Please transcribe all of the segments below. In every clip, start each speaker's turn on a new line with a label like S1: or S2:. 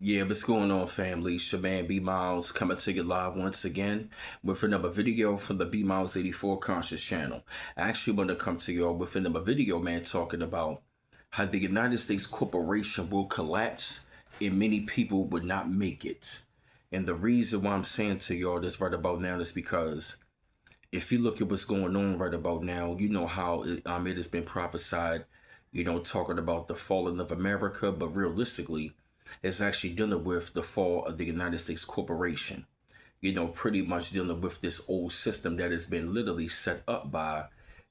S1: Yeah, what's going on, family? Shaban B Miles coming to you live once again with another video from the B Miles 84 Conscious channel. I actually want to come to y'all with another video, man, talking about how the United States corporation will collapse and many people would not make it. And the reason why I'm saying to y'all this right about now is because if you look at what's going on right about now, you know how it has been prophesied, talking about the falling of America, but realistically, it's actually dealing with the fall of the United States corporation. Pretty much dealing with this old system that has been literally set up by,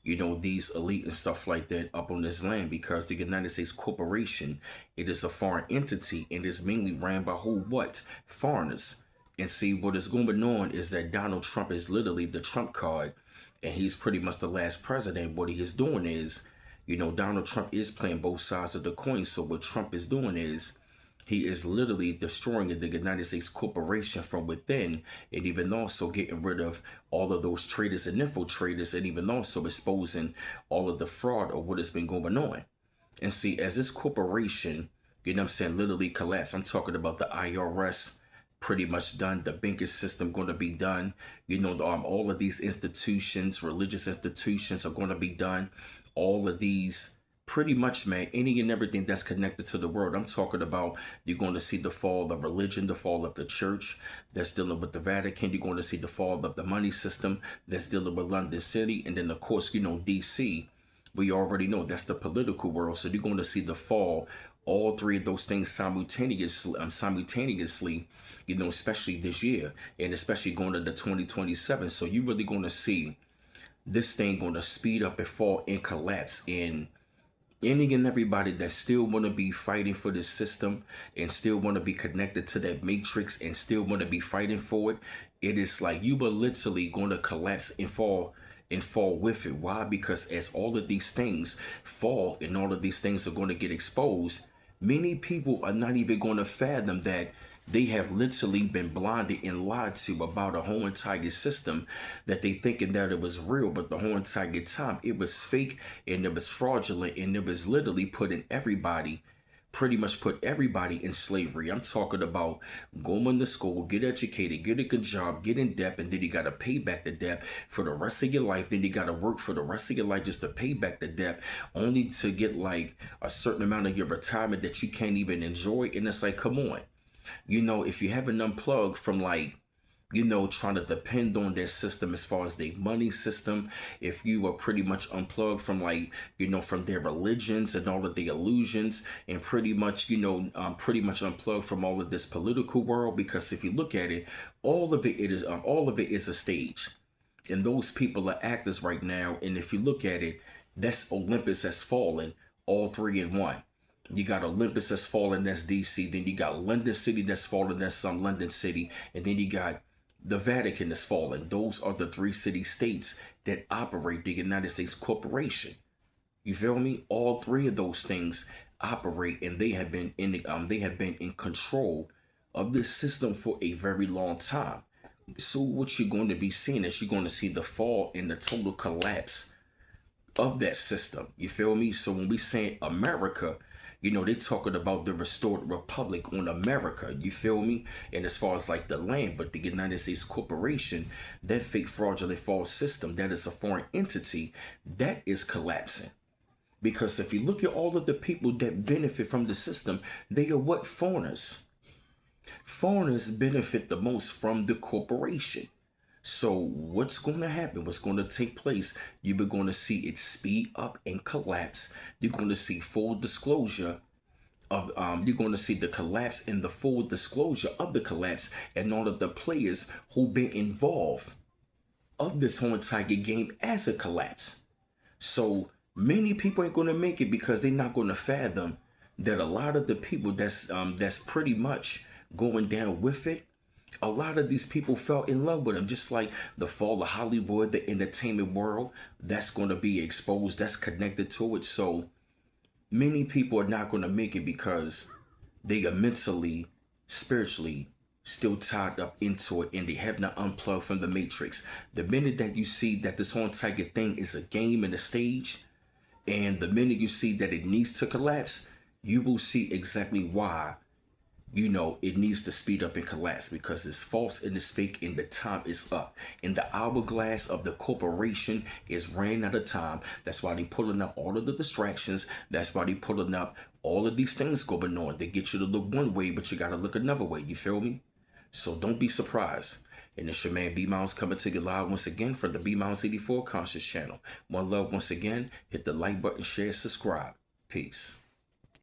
S1: these elite and stuff like that up on this land because the United States corporation, it is a foreign entity and is mainly ran by who, what? Foreigners. And see, what is going on is that Donald Trump is literally the Trump card, and he's pretty much the last president. What he is doing is, Donald Trump is playing both sides of the coin. So what Trump is doing is he is literally destroying the United States corporation from within, and even also getting rid of all of those traitors and infiltrators, and even also exposing all of the fraud of what has been going on. And see, as this corporation, literally collapse. I'm talking about the IRS pretty much done. The banking system going to be done. All of these institutions, religious institutions are going to be done. All of these pretty much, man, any and everything that's connected to the world. I'm talking about you're going to see the fall of religion, the fall of the church that's dealing with the Vatican. You're going to see the fall of the money system that's dealing with London City. And then, of course, DC, we already know that's the political world. So you're going to see the fall, all three of those things simultaneously, especially this year and especially going into 2027. So you're really going to see this thing going to speed up and fall and collapse. And any and everybody that still want to be fighting for this system and still want to be connected to that matrix and still want to be fighting for it, it is like you were literally going to collapse and fall with it. Why? Because as all of these things fall and all of these things are going to get exposed, many people are not even going to fathom that they have literally been blinded and lied to about a whole entire system, that they thinking that it was real, but the whole entire time it was fake and it was fraudulent and it was literally putting everybody, pretty much put everybody in slavery. I'm talking about going to school, get educated, get a good job, get in debt, and then you got to pay back the debt for the rest of your life. Then you got to work for the rest of your life just to pay back the debt, only to get like a certain amount of your retirement that you can't even enjoy. And it's like, come on. If you haven't unplugged from like, trying to depend on their system as far as their money system, if you are pretty much unplugged from like, from their religions and all of the illusions, and pretty much, pretty much unplugged from all of this political world, because if you look at it, all of it is a stage. And those people are actors right now. And if you look at it, that's Olympus has fallen, all three in one. You got Olympus that's fallen, that's DC. Then you got London City that's fallen, that's some London City. And then you got the Vatican that's fallen. Those are the three city states that operate the United States corporation. You feel me? All three of those things operate, and they have been in control of this system for a very long time. So what you're going to be seeing is you're going to see the fall and the total collapse of that system. You feel me? So when we say America, they talking about the restored republic on America. You feel me? And as far as like the land, but the United States corporation, that fake fraudulent false system, that is a foreign entity, that is collapsing. Because if you look at all of the people that benefit from the system, they are what? Foreigners. Foreigners benefit the most from the corporation. So what's going to happen? What's going to take place? You're going to see it speed up and collapse. You're going to see full disclosure of you're going to see the collapse and the full disclosure of the collapse and all of the players who've been involved of this whole entire game as a collapse. So many people ain't going to make it because they're not going to fathom that a lot of the people that's pretty much going down with it, a lot of these people fell in love with him, just like the fall of Hollywood, the entertainment world, that's going to be exposed, that's connected to it. So many people are not going to make it because they are mentally, spiritually still tied up into it, and they have not unplugged from the matrix. The minute that you see that this whole entire thing is a game and a stage, and the minute you see that it needs to collapse, you will see exactly why you know, it needs to speed up and collapse because it's false and it's fake and the time is up. And the hourglass of the corporation is ran out of time. That's why they pulling up all of the distractions. That's why they pulling up all of these things going on. They get you to look one way, but you got to look another way. You feel me? So don't be surprised. And it's your man B Mouse coming to you live once again from the B Mouse 84 Conscious channel. One love once again. Hit the like button, share, subscribe. Peace.